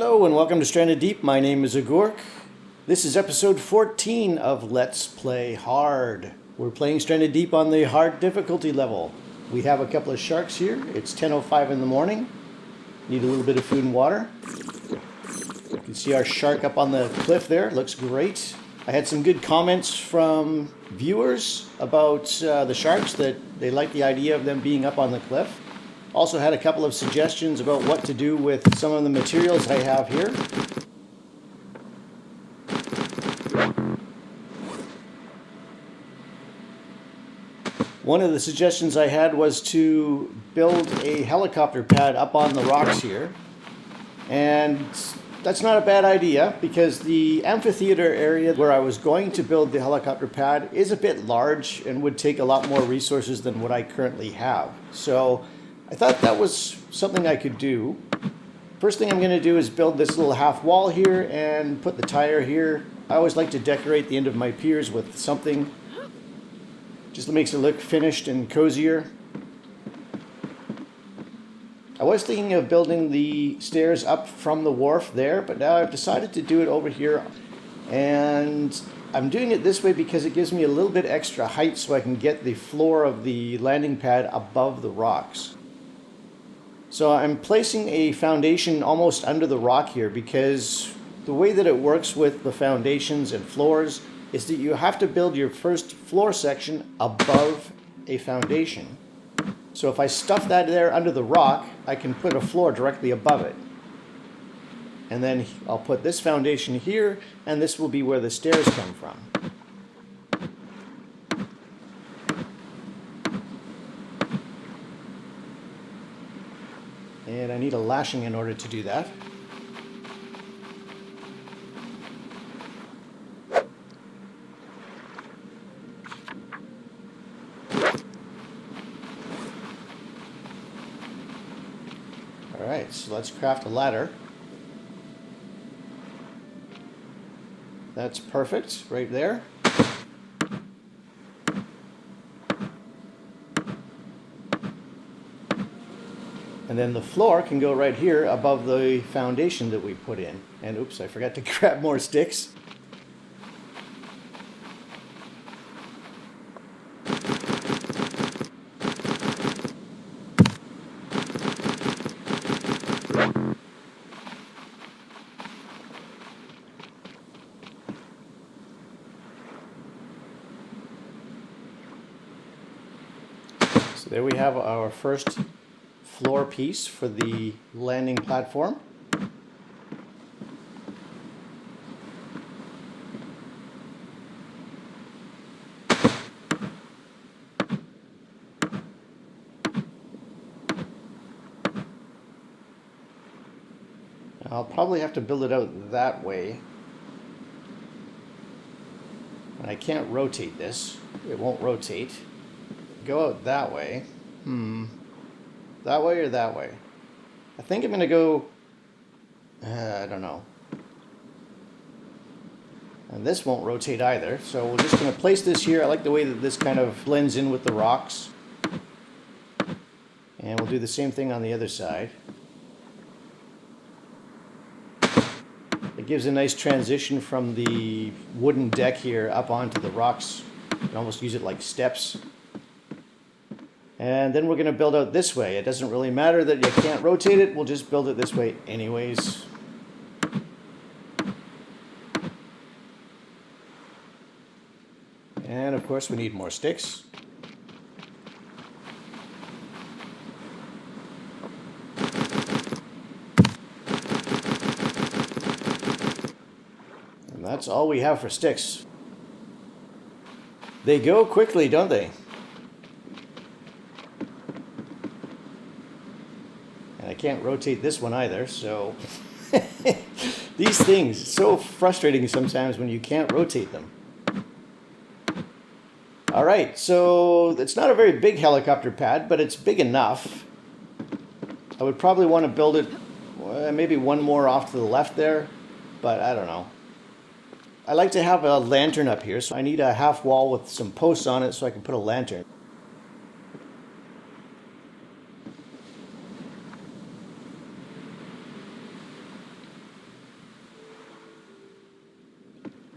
Hello and welcome to Stranded Deep. My name is Agork. This is episode 14 of Let's Play Hard. We're playing Stranded Deep on the hard difficulty level. We have a couple of sharks here. It's 10:05 in the morning. Need a little bit of food and water. You can see our shark up on the cliff there. Looks great. I had some good comments from viewers about the sharks, that they like the idea of them being up on the cliff. Also had a couple of suggestions about what to do with some of the materials I have here. One of the suggestions I had was to build a helicopter pad up on the rocks here. And that's not a bad idea, because the amphitheater area where I was going to build the helicopter pad is a bit large and would take a lot more resources than what I currently have. So I thought that was something I could do. First thing I'm going to do is build this little half wall here and put the tire here. I always like to decorate the end of my piers with something. Just makes it look finished and cozier. I was thinking of building the stairs up from the wharf there, but now I've decided to do it over here. And I'm doing it this way because it gives me a little bit extra height so I can get the floor of the landing pad above the rocks. So I'm placing a foundation almost under the rock here, because the way that it works with the foundations and floors is that you have to build your first floor section above a foundation. So if I stuff that there under the rock, I can put a floor directly above it. And then I'll put this foundation here, and this will be where the stairs come from. And I need a lashing in order to do that. Alright, so let's craft a ladder. That's perfect, right there. And then the floor can go right here above the foundation that we put in. And oops, I forgot to grab more sticks. So there we have our first floor piece for the landing platform. I'll probably have to build it out that way. And I can't rotate this. It won't rotate. Go out that way. That way or that way? I think I'm going to go, I don't know. And this won't rotate either, so we're just going to place this here. I like the way that this kind of blends in with the rocks. And we'll do the same thing on the other side. It gives a nice transition from the wooden deck here up onto the rocks. You can almost use it like steps. And then we're going to build out this way. It doesn't really matter that you can't rotate it. We'll just build it this way anyways. And of course we need more sticks. And that's all we have for sticks. They go quickly, don't they? I can't rotate this one either, so these things, so frustrating sometimes when you can't rotate them. Alright, so it's not a very big helicopter pad, but it's big enough. I would probably want to build it maybe one more off to the left there, but I don't know. I like to have a lantern up here, so I need a half wall with some posts on it so I can put a lantern.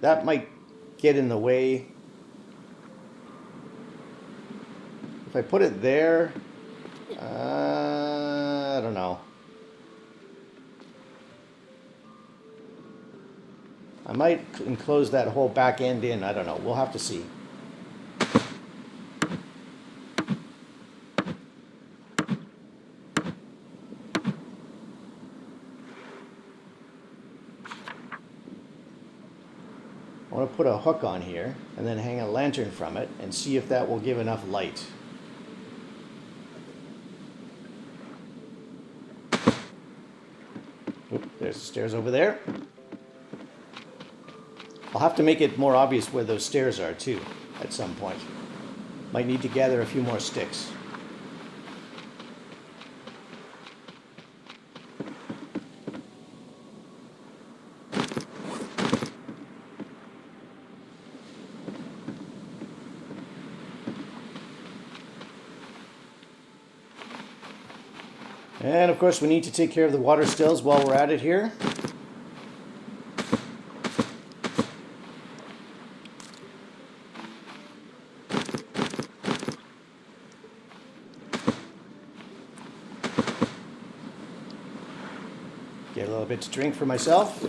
that might get in the way. If I put it there, I don't know. I might enclose that whole back end in. I don't know. We'll have to see. I want to put a hook on here and then hang a lantern from it and see if that will give enough light. Oop, there's the stairs over there. I'll have to make it more obvious where those stairs are too at some point. Might need to gather a few more sticks. And of course we need to take care of the water stills while we're at it here. Get a little bit to drink for myself.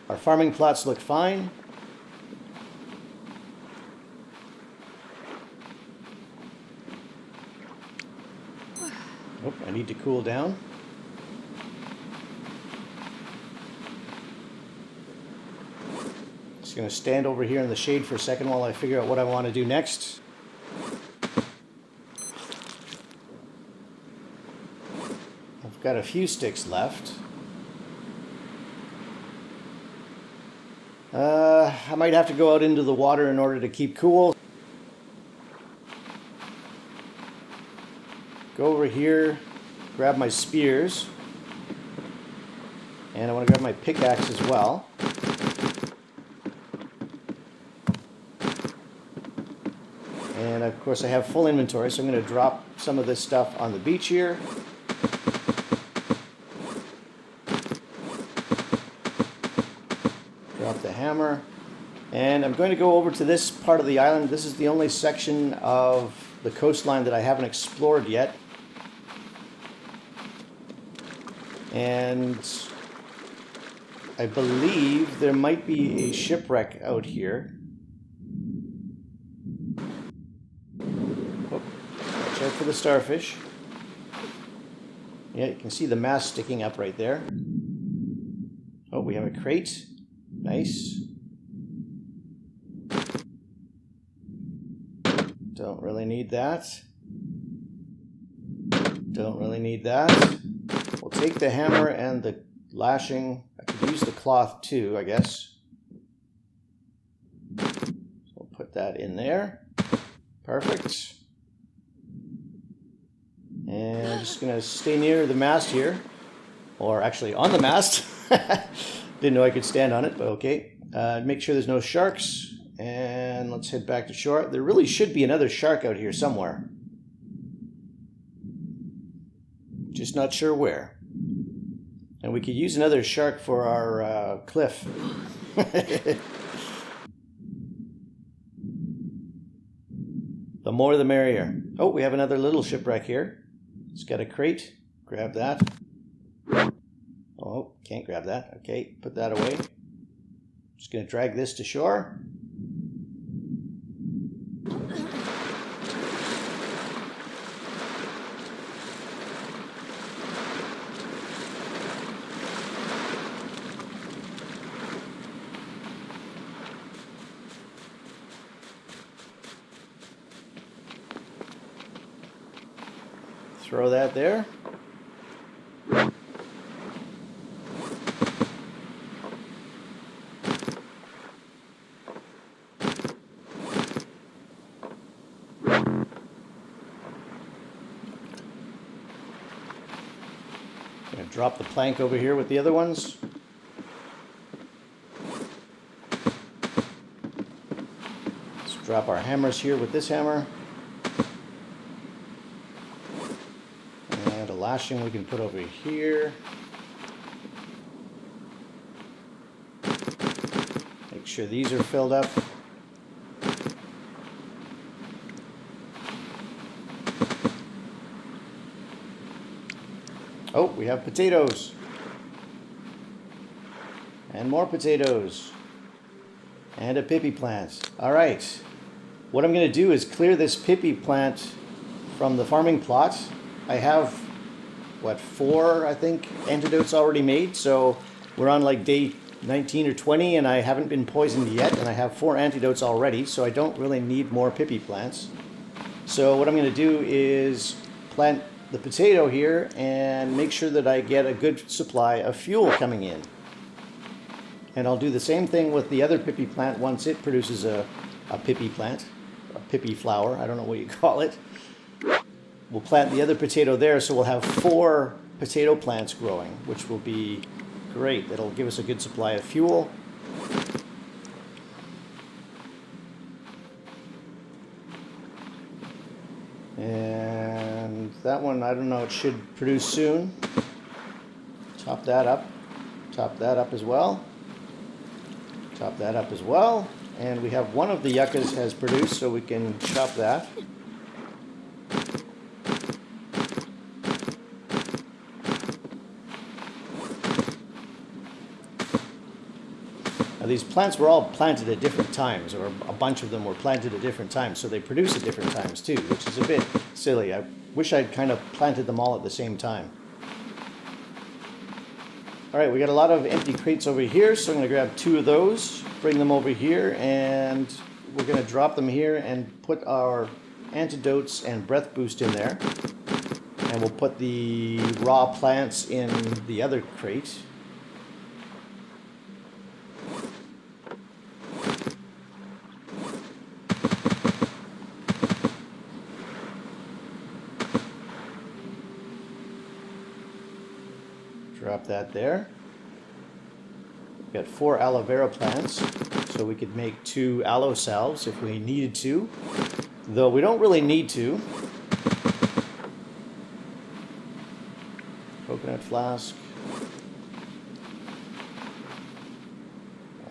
Our farming plots look fine. Oh, I need to cool down. Just going to stand over here in the shade for a second while I figure out what I want to do next. I've got a few sticks left. I might have to go out into the water in order to keep cool. Go over here, grab my spears, and I want to grab my pickaxe as well. And of course I have full inventory, so I'm going to drop some of this stuff on the beach here. Drop the hammer. And I'm going to go over to this part of the island. This is the only section of the coastline that I haven't explored yet. And I believe there might be a shipwreck out here. Oh, watch out for the starfish. Yeah, you can see the mast sticking up right there. Oh, we have a crate. Nice. Don't really need that. Don't really need that. We'll take the hammer and the lashing. I could use the cloth too, I guess. So we'll put that in there. Perfect. And I'm just going to stay near the mast here. Or actually on the mast. Didn't know I could stand on it, but okay. Make sure there's no sharks. And let's head back to shore. There really should be another shark out here somewhere. Just not sure where. And we could use another shark for our cliff. The more the merrier. Oh, we have another little shipwreck here. It's got a crate. Grab that. Oh, can't grab that. Okay, put that away. Just going to drag this to shore. Throw that there. Gonna drop the plank over here with the other ones. Let's drop our hammers here with this hammer. And a lashing we can put over here. Make sure these are filled up. Oh, we have potatoes. And more potatoes. And a pippy plant. All right. What I'm going to do is clear this pippy plant from the farming plot. I have, what, 4, I think, antidotes already made. So we're on like day 19 or 20 and I haven't been poisoned yet. And I have 4 antidotes already. So I don't really need more pippy plants. So what I'm going to do is plant the potato here and make sure that I get a good supply of fuel coming in. And I'll do the same thing with the other pippy plant once it produces a pippy plant, a pippy flower, I don't know what you call it. We'll plant the other potato there, so we'll have 4 potato plants growing, which will be great. It'll give us a good supply of fuel. And that one, I don't know, it should produce soon. Top that up. Top that up as well. Chop that up as well. And we have one of the yuccas has produced, so we can chop that. Now these plants were all planted at different times, or a bunch of them were planted at different times, so they produce at different times too, which is a bit silly. I wish I'd kind of planted them all at the same time. All right, we got a lot of empty crates over here, so I'm going to grab 2 of those, bring them over here, and we're going to drop them here and put our antidotes and breath boost in there. And we'll put the raw plants in the other crate. Drop that there. We've got 4 aloe vera plants, so we could make 2 aloe salves if we needed to, though we don't really need to. Coconut flask.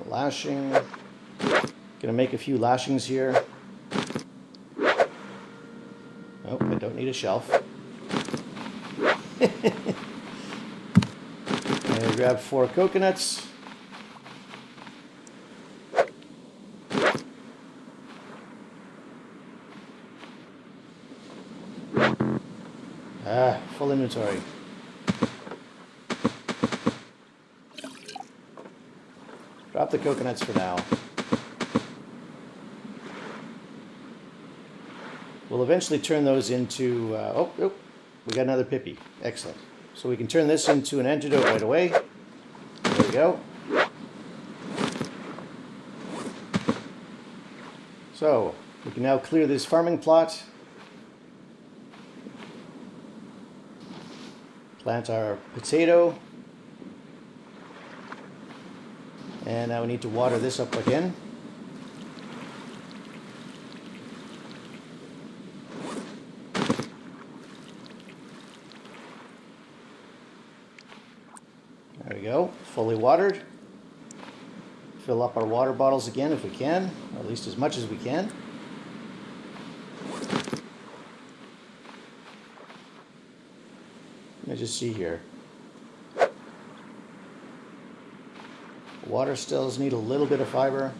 A lashing. Gonna make a few lashings here. Oh, I don't need a shelf. And grab 4 coconuts. Full inventory. Drop the coconuts for now. We'll eventually turn those into... oh, we got another pippy. Excellent. So we can turn this into an antidote right away. There we go. So we can now clear this farming plot. Plant our potato. And now we need to water this up again. There we go, fully watered. Fill up our water bottles again if we can, or at least as much as we can. Let me just see here. Water stills need a little bit of fiber.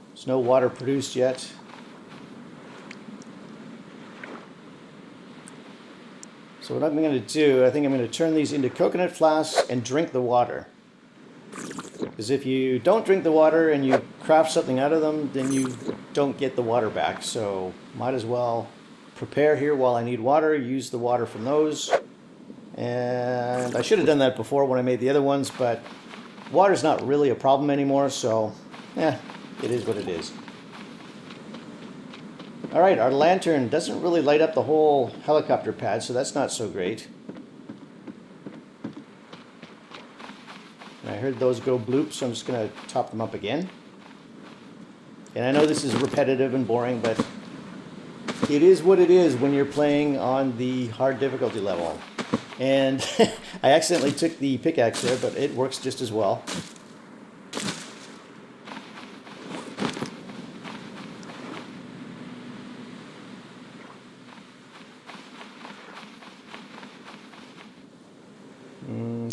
There's no water produced yet. So what I'm going to do, I think I'm going to turn these into coconut flasks and drink the water. Because if you don't drink the water and you craft something out of them, then you don't get the water back. So might as well prepare here while I need water, use the water from those. And I should have done that before when I made the other ones, but water's not really a problem anymore, so it is what it is. All right, our lantern doesn't really light up the whole helicopter pad, so that's not so great. And I heard those go bloop, so I'm just going to top them up again. And I know this is repetitive and boring, but it is what it is when you're playing on the hard difficulty level. And I accidentally took the pickaxe there, but it works just as well.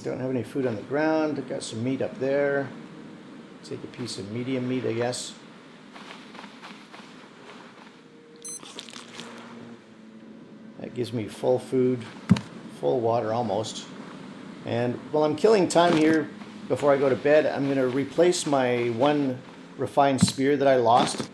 Don't have any food on the ground. I've got some meat up there. Take a piece of medium meat, I guess. That gives me full food, full water almost. And while I'm killing time here before I go to bed, I'm going to replace my one refined spear that I lost.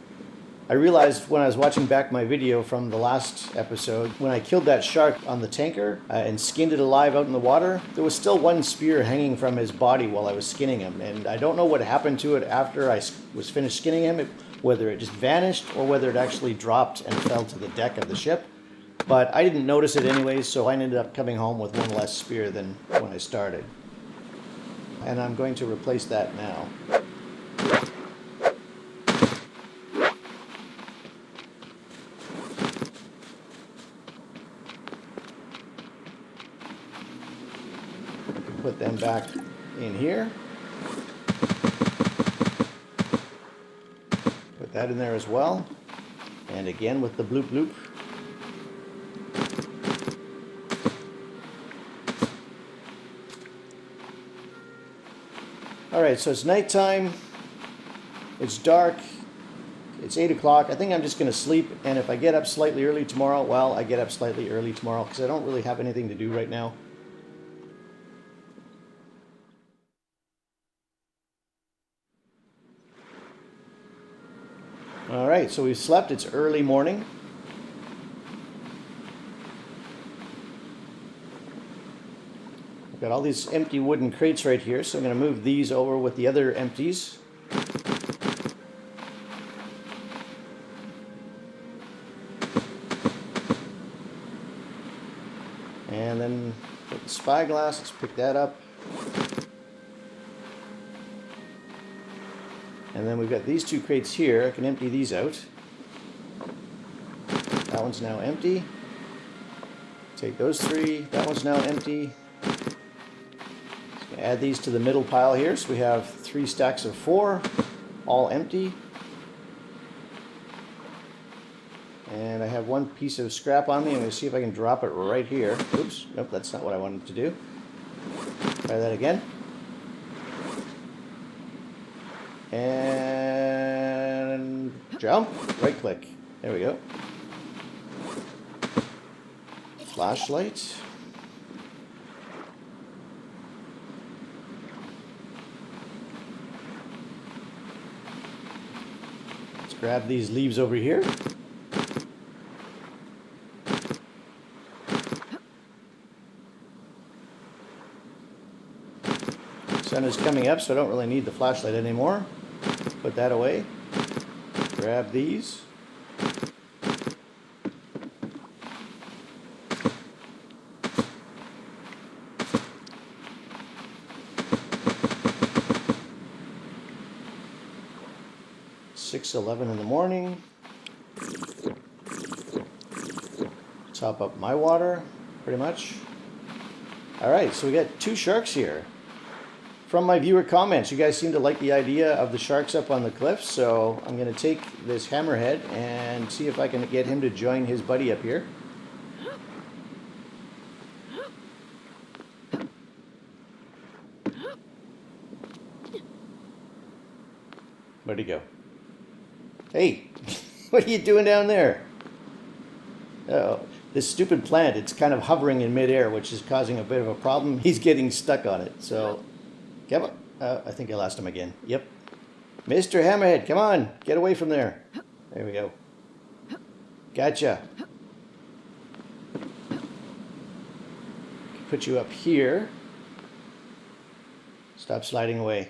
I realized when I was watching back my video from the last episode, when I killed that shark on the tanker and skinned it alive out in the water, there was still one spear hanging from his body while I was skinning him. And I don't know what happened to it after I was finished skinning him, whether it just vanished or whether it actually dropped and fell to the deck of the ship. But I didn't notice it anyways, so I ended up coming home with one less spear than when I started. And I'm going to replace that now. Put them back in here. Put that in there as well. And again with the bloop bloop. Alright, so it's nighttime. It's dark. It's 8 o'clock. I think I'm just going to sleep, and if I get up slightly early tomorrow, well, I get up slightly early tomorrow because I don't really have anything to do right now. Alright, so we've slept. It's early morning. I've got all these empty wooden crates right here, so I'm going to move these over with the other empties. And then put the spyglass, let's pick that up. And then we've got these two crates here. I can empty these out. That one's now empty. Take those three. That one's now empty. Add these to the middle pile here. So we have 3 stacks of 4, all empty. And I have one piece of scrap on me. I'm going to see if I can drop it right here. Oops, nope, that's not what I wanted to do. Try that again. And jump, right click. There we go. Flashlight. Let's grab these leaves over here. Sun is coming up, so I don't really need the flashlight anymore. Put that away. Grab these. It's 6:11 in the morning. Top up my water, pretty much. Alright, so we got 2 sharks here. From my viewer comments, you guys seem to like the idea of the sharks up on the cliff, so I'm going to take this hammerhead and see if I can get him to join his buddy up here. Where'd he go? Hey, what are you doing down there? Uh-oh. This stupid plant, it's kind of hovering in midair, which is causing a bit of a problem. He's getting stuck on it, so... Come on. I think I lost him again. Yep. Mr. Hammerhead, come on. Get away from there. There we go. Gotcha. Put you up here. Stop sliding away.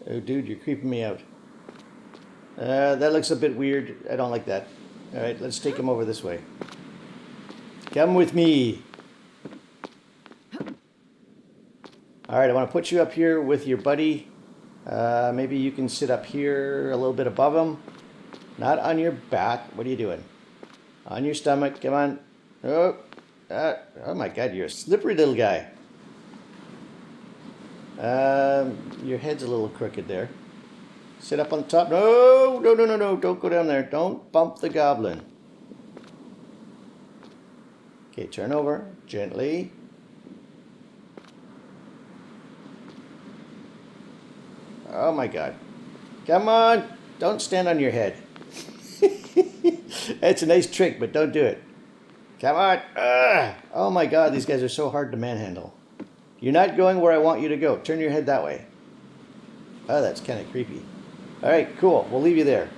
Oh, dude, you're creeping me out. That looks a bit weird. I don't like that. All right, let's take him over this way. Come with me. All right, I want to put you up here with your buddy. Maybe you can sit up here a little bit above him. Not on your back. What are you doing? On your stomach. Come on. Oh, Oh my god, you're a slippery little guy. Your head's a little crooked there. Sit up on the top. No, no, no, no, no. Don't go down there. Don't bump the goblin. Okay, turn over. Gently. Oh my god. Come on. Don't stand on your head. It's a nice trick, but don't do it. Come on. Oh my god, these guys are so hard to manhandle. You're not going where I want you to go. Turn your head that way. Oh, that's kind of creepy. Alright, cool. We'll leave you there.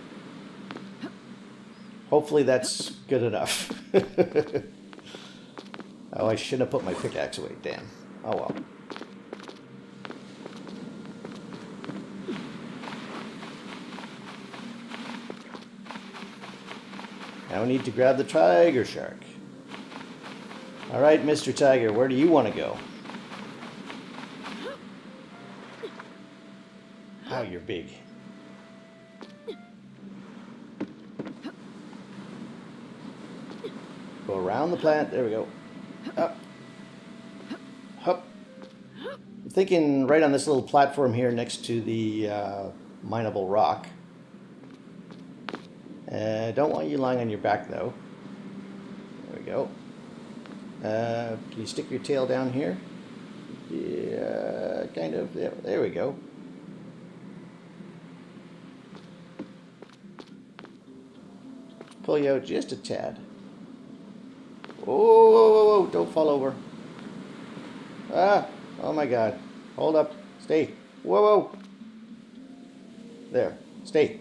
Hopefully that's good enough. Oh, I shouldn't have put my pickaxe away. Damn. Oh well. Now we need to grab the tiger shark. Alright, Mr. Tiger, where do you want to go? Oh, you're big. Go around the plant. There we go. Up. Hup. I'm thinking right on this little platform here next to the mineable rock. Don't want you lying on your back though. There we go. Can you stick your tail down here? Yeah, kind of. There we go. Pull you out just a tad. Whoa, whoa, whoa, whoa, don't fall over. Ah, oh my god. Hold up. Stay. Whoa, whoa. There. Stay.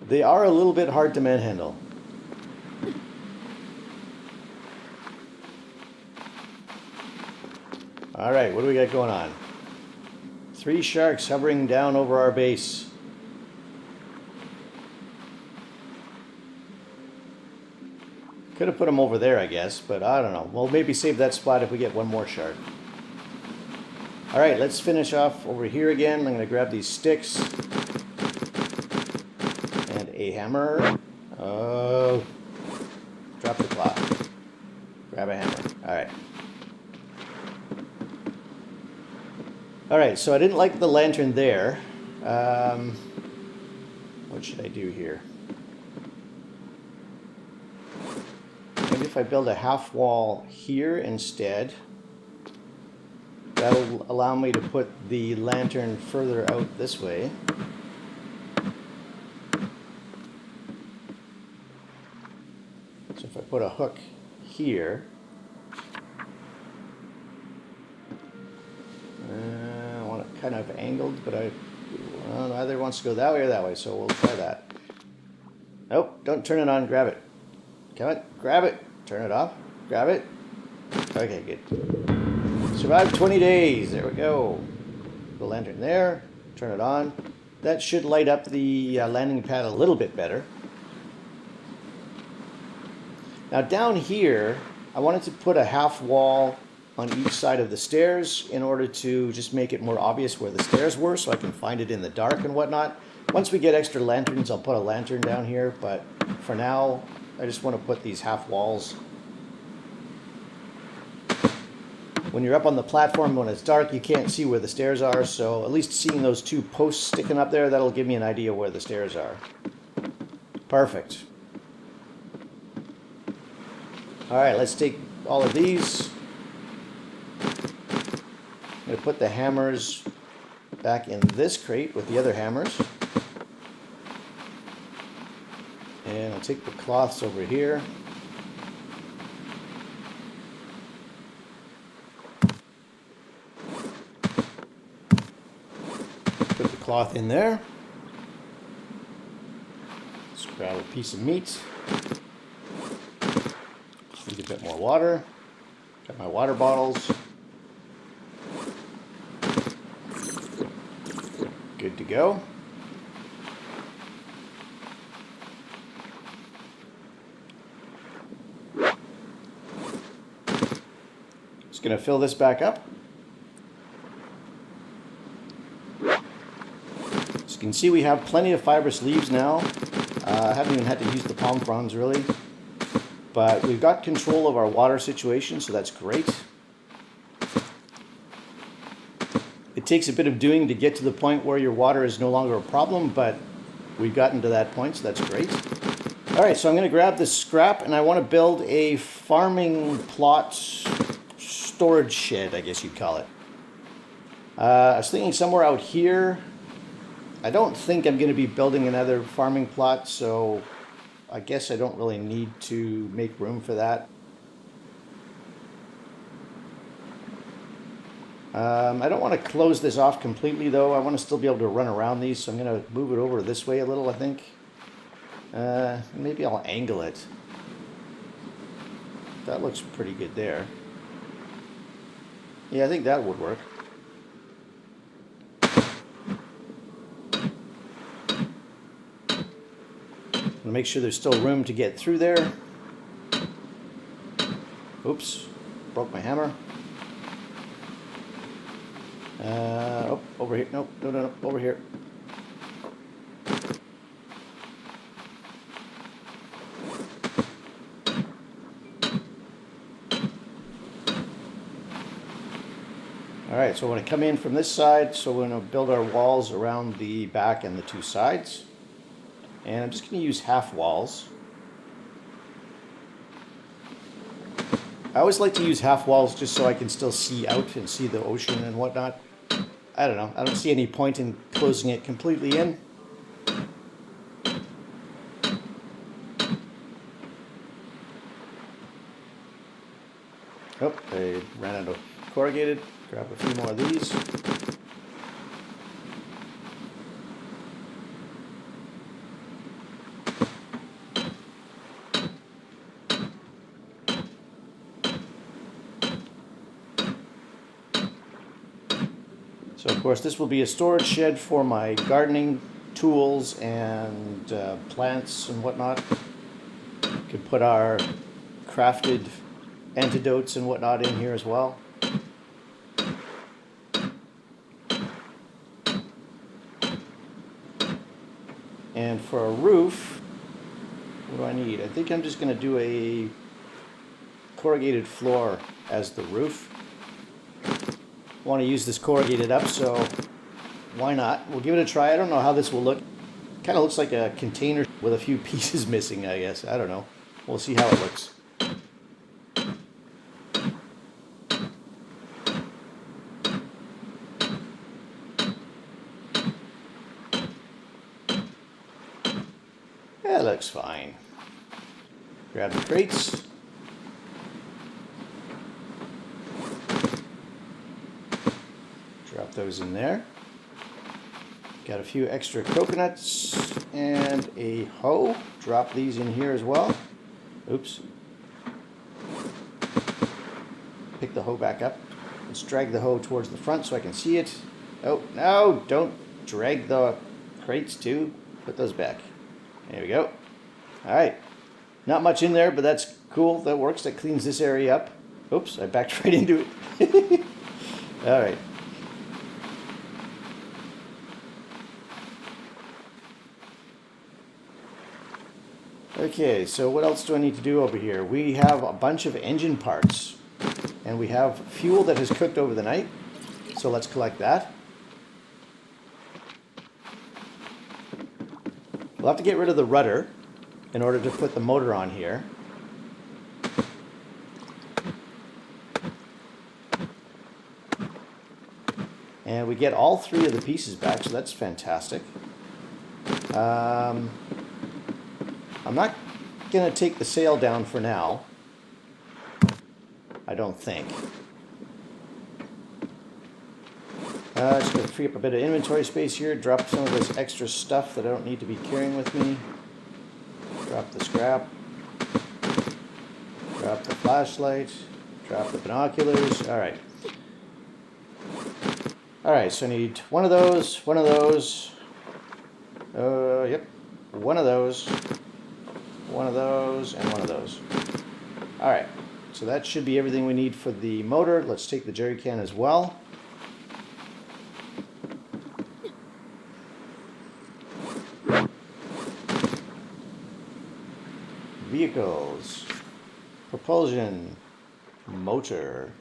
They are a little bit hard to manhandle. Alright, what do we got going on? 3 sharks hovering down over our base. Could have put them over there, I guess, but I don't know. We'll maybe save that spot if we get one more shark. Alright, let's finish off over here again. I'm going to grab these sticks. And a hammer. Oh. Drop the cloth. Grab a hammer. Alright. Alright, so I didn't like the lantern there. What should I do here? Maybe if I build a half wall here instead, that'll allow me to put the lantern further out this way. So if I put a hook here, I want it kind of angled, but either wants to go that way or that way, so we'll try that. Nope, don't turn it on, grab it. Come on, grab it. Turn it off. Grab it. Okay, good. Survived 20 days. There we go. The lantern there. Turn it on. That should light up the landing pad a little bit better. Now down here, I wanted to put a half wall on each side of the stairs in order to just make it more obvious where the stairs were so I can find it in the dark and whatnot. Once we get extra lanterns, I'll put a lantern down here, but for now, I just want to put these half walls. When you're up on the platform, when it's dark, you can't see where the stairs are, so at least seeing those 2 posts sticking up there, that'll give me an idea where the stairs are. Perfect. Alright, let's take all of these. I'm going to put the hammers back in this crate with the other hammers. And I'll take the cloths over here. Put the cloth in there. Let's grab a piece of meat. Need a bit more water. Got my water bottles. Good to go. Going to fill this back up. As you can see, we have plenty of fibrous leaves now. I haven't even had to use the palm fronds really. But we've got control of our water situation, so that's great. It takes a bit of doing to get to the point where your water is no longer a problem, but we've gotten to that point, so that's great. All right, so I'm going to grab this scrap, and I want to build a farming plot storage shed, I guess you'd call it. I was thinking somewhere out here. I don't think I'm going to be building another farming plot, so I guess I don't really need to make room for that. I don't want to close this off completely, though. I want to still be able to run around these, so I'm going to move it over this way a little, I think. Maybe I'll angle it. That looks pretty good there. Yeah, I think that would work. Make sure there's still room to get through there. Oops, broke my hammer. Oh, over here. Nope, no, over here. All right, so I want to come in from this side, so we're going to build our walls around the back and the two sides. And I'm just going to use half walls. I always like to use half walls just so I can still see out and see the ocean and whatnot. I don't know. I don't see any point in closing it completely in. Oh, I ran out of corrugated. Grab a few more of these. So of course this will be a storage shed for my gardening tools and plants and whatnot. We could put our crafted antidotes and whatnot in here as well. And for a roof, what do I need? I think I'm just going to do a corrugated floor as the roof. I want to use this corrugated up, so why not? We'll give it a try. I don't know how this will look. Kind of looks like a container with a few pieces missing, I guess. I don't know. We'll see how it looks. That looks fine. Grab the crates. Drop those in there. Got a few extra coconuts and a hoe. Drop these in here as well. Oops. Pick the hoe back up. Let's drag the hoe towards the front so I can see it. Oh, no, don't drag the crates too. Put those back. There we go. All right. Not much in there, but that's cool. That works. That cleans this area up. Oops, I backed right into it. All right. Okay, so what else do I need to do over here? We have a bunch of engine parts, and we have fuel that has cooked over the night. So let's collect that. We'll have to get rid of the rudder in order to put the motor on here. And we get all three of the pieces back, so that's fantastic. I'm not going to take the sail down for now. I don't think. Just going to free up a bit of inventory space here. Drop some of this extra stuff that I don't need to be carrying with me. Drop the scrap. Drop the flashlight. Drop the binoculars. Alright. Alright, so I need one of those, yep. One of those, and one of those. Alright, so that should be everything we need for the motor. Let's take the jerry can as well. Vehicles. propulsion motor.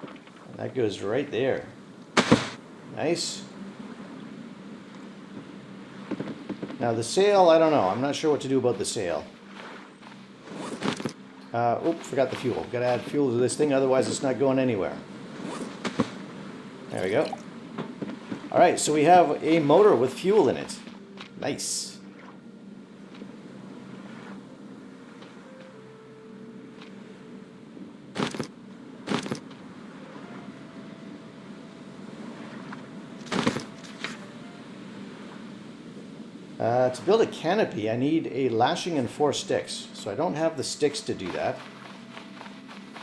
And that goes right there. Nice. Now the sail, I don't know. I'm not sure what to do about the sail. Forgot the fuel. Gotta add fuel to this thing, otherwise it's not going anywhere. There we go. Alright, so we have a motor with fuel in it. Nice. To build a canopy, I need a lashing and 4 sticks. So I don't have the sticks to do that.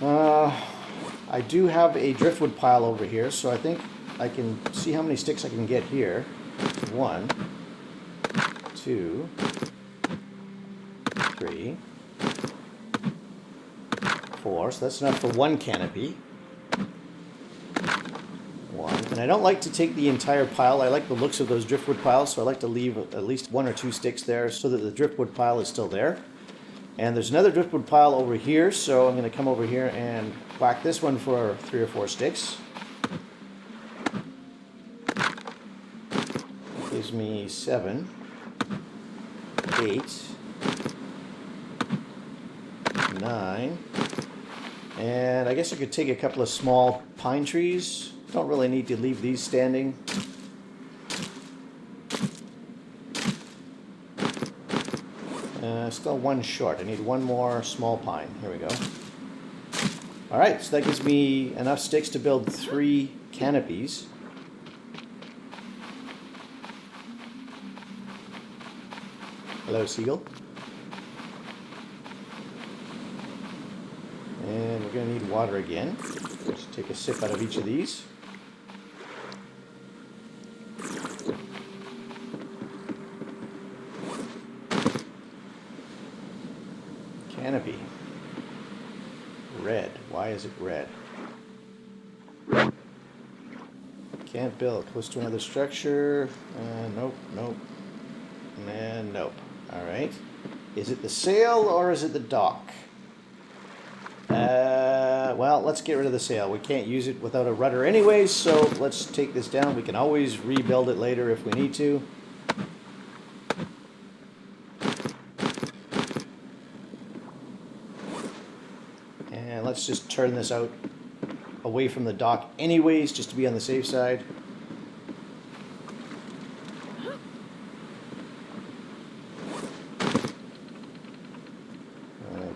I do have a driftwood pile over here, so I think I can see how many sticks I can get here. 1, 2, 3, 4. So that's enough for 1 canopy. 1. And I don't like to take the entire pile. I like the looks of those driftwood piles, so I like to leave at least 1 or 2 sticks there so that the driftwood pile is still there. And there's another driftwood pile over here, so I'm going to come over here and whack this one for 3 or 4 sticks. Gives me 7, 8, 9, and I guess I could take a couple of small pine trees. Don't really need to leave these standing. Still 1 short. I need 1 more small pine. Here we go. Alright, so that gives me enough sticks to build 3 canopies. Hello, seagull. And we're going to need water again. Let's take a sip out of each of these. Canopy. Red. Why is it red? Can't build. Close to another structure. Nope, nope. And nope. Alright. Is it the sail or is it the dock? Well, let's get rid of the sail. We can't use it without a rudder anyways, so let's take this down. We can always rebuild it later if we need to. And let's just turn this out away from the dock anyways, just to be on the safe side.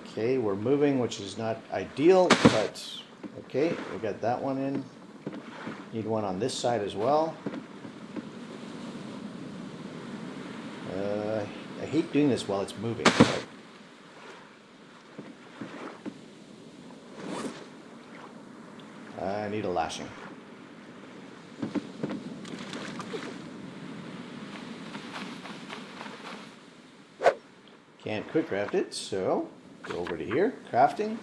Okay, we're moving, which is not ideal, but okay, we got that one in. Need one on this side as well. I hate doing this while it's moving. But I need a lashing. Can't quick craft it, so go over to here, crafting,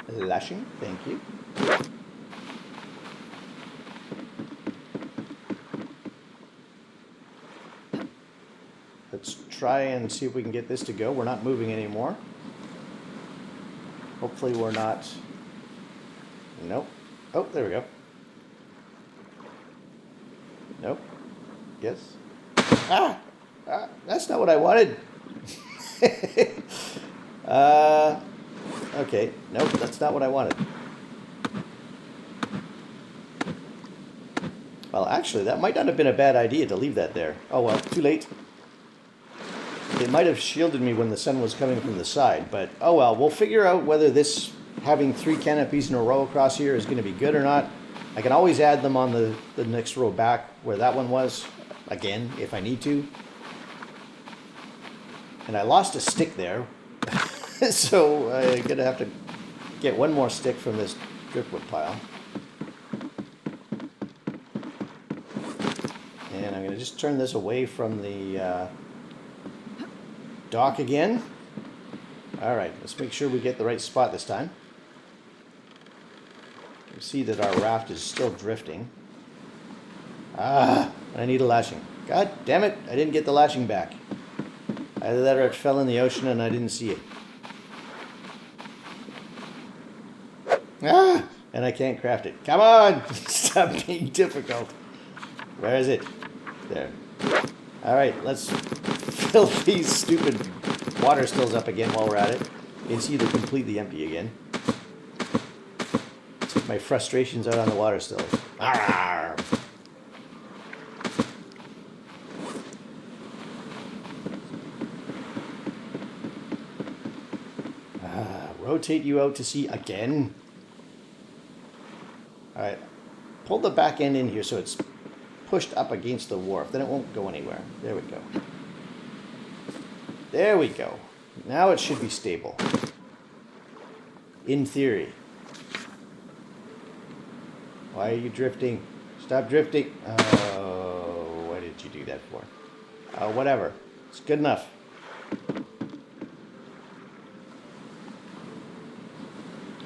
lashing, thank you. Let's try and see if we can get this to go. We're not moving anymore. Hopefully we're not. Nope. Oh, there we go. Nope. Yes. That's not what I wanted. Okay. Nope, that's not what I wanted. Well, actually, that might not have been a bad idea to leave that there. Oh well, too late. It might have shielded me when the sun was coming from the side, but oh well, we'll figure out whether this having 3 canopies in a row across here is going to be good or not. I can always add them on the next row back where that one was, again, if I need to. And I lost a stick there, so I'm going to have to get 1 more stick from this driftwood pile. And I'm going to just turn this away from the dock again. Alright, let's make sure we get the right spot this time. You see that our raft is still drifting. I need a lashing. God damn it, I didn't get the lashing back. Either that or it fell in the ocean and I didn't see it. Ah! And I can't craft it. Come on! Stop being difficult. Where is it? There. Alright, let's fill these stupid water stills up again while we're at it. You can see they're completely empty again. Take my frustrations out on the water stills. Arrgh! Rotate you out to sea again. Alright. Pull the back end in here so it's pushed up against the wharf. Then it won't go anywhere. There we go. There we go. Now it should be stable. In theory. Why are you drifting? Stop drifting. Oh, what did you do that for? Whatever. It's good enough.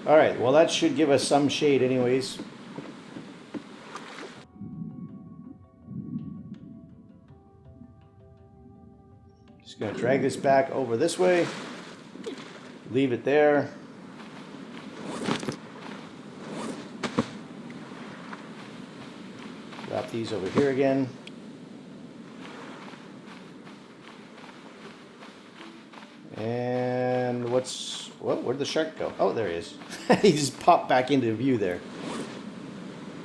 Alright, well that should give us some shade anyways. Just going to drag this back over this way. Leave it there. Drop these over here again. And where'd the shark go? Oh, there he is. He just popped back into view there.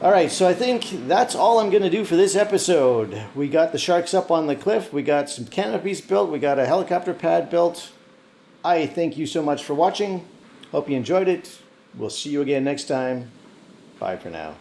Alright, so I think that's all I'm going to do for this episode. We got the sharks up on the cliff. We got some canopies built. We got a helicopter pad built. I thank you so much for watching. Hope you enjoyed it. We'll see you again next time. Bye for now.